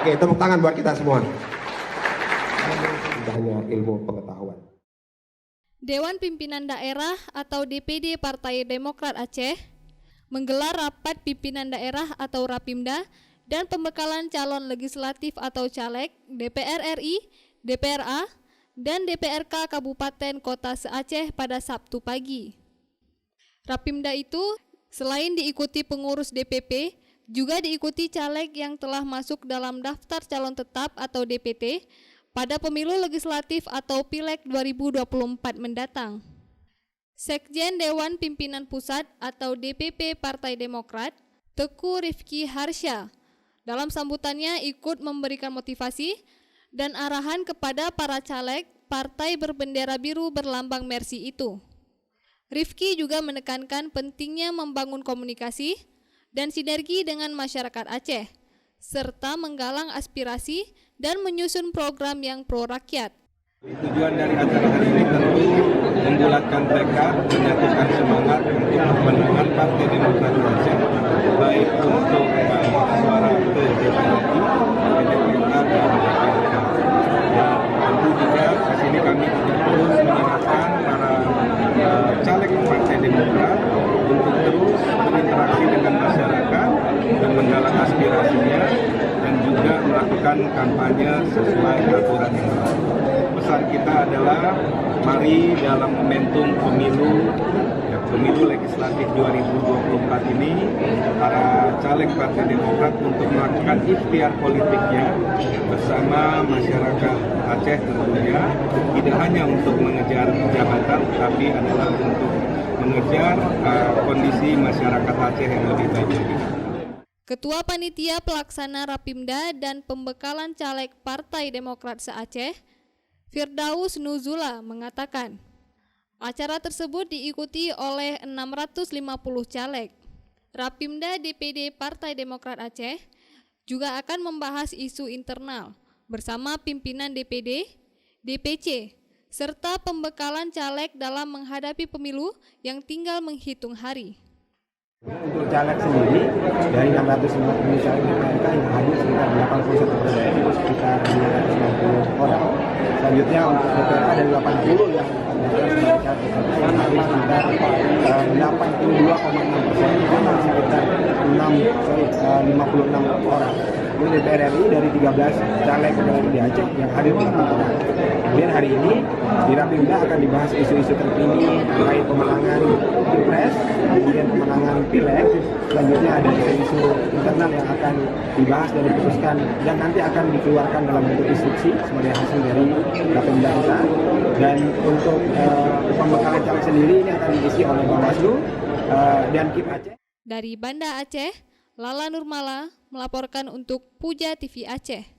Oke, tepuk tangan buat kita semua. Indahnya ilmu pengetahuan. Dewan Pimpinan Daerah atau DPD Partai Demokrat Aceh menggelar rapat pimpinan daerah atau Rapimda dan pembekalan calon legislatif atau caleg DPR RI, DPRA, dan DPRK Kabupaten Kota se-Aceh pada Sabtu pagi. Rapimda itu selain diikuti pengurus DPP, juga diikuti caleg yang telah masuk dalam daftar calon tetap atau DPT pada pemilu legislatif atau Pileg 2024 mendatang. Sekjen Dewan Pimpinan Pusat atau DPP Partai Demokrat, Teku Rifki Harsha, dalam sambutannya ikut memberikan motivasi dan arahan kepada para caleg partai berbendera biru berlambang Mersi itu. Rifki juga menekankan pentingnya membangun komunikasi dan sinergi dengan masyarakat Aceh, serta menggalang aspirasi dan menyusun program yang pro rakyat. Tujuan dari acara hari ini tentu membulatkan tekad, menyatukan semangat untuk kemenangan Partai Demokrat Aceh, baik untuk suara ke DPR RI, DPRK dan DPRK. Dan tentu juga di sini kami juga terus mengingatkan para caleg Partai Demokrat untuk terus berinteraksi dengan masyarakat dan menggalang aspirasinya dan juga melakukan kampanye sesuai aturan yang berlaku. Pesan kita adalah mari dalam momentum pemilu legislatif 2024 ini para caleg Partai Demokrat untuk melakukan ikhtiar politiknya bersama masyarakat Aceh tentunya, tidak hanya untuk mengejar jabatan tapi adalah untuk mengejar kondisi masyarakat Aceh yang lebih baik lagi. Ketua Panitia Pelaksana Rapimda dan Pembekalan Caleg Partai Demokrat se-Aceh, Firdaus Nuzula mengatakan, acara tersebut diikuti oleh 650 caleg. Rapimda DPD Partai Demokrat Aceh juga akan membahas isu internal bersama pimpinan DPD, DPC, serta pembekalan caleg dalam menghadapi pemilu yang tinggal menghitung hari. Untuk caleg sendiri, dari 650 caleg DPRK yang hadir sekitar 81%, itu sekitar 290 orang. Selanjutnya untuk DPRA dari 80 yang sebagai caleg DPRK yang hadir sekitar 82,6%, itu sekitar 56 orang. Kemudian DPR RI dari 13 caleg di Aceh yang hadir 8 orang. Kemudian hari ini di Rapimda akan dibahas isu-isu terkini terkait pemenangan Pilpres, kemudian pemenangan Pileg. Selanjutnya ada isu-isu internal yang akan dibahas dan diputuskan dan nanti akan dikeluarkan dalam bentuk instruksi sebagai hasil dari Rapimda kita. Dan untuk pembekalan caleg sendiri ini akan diisi oleh Bawaslu dan KIP Aceh. Dari Banda Aceh, Lala Nurmala melaporkan untuk Puja TV Aceh.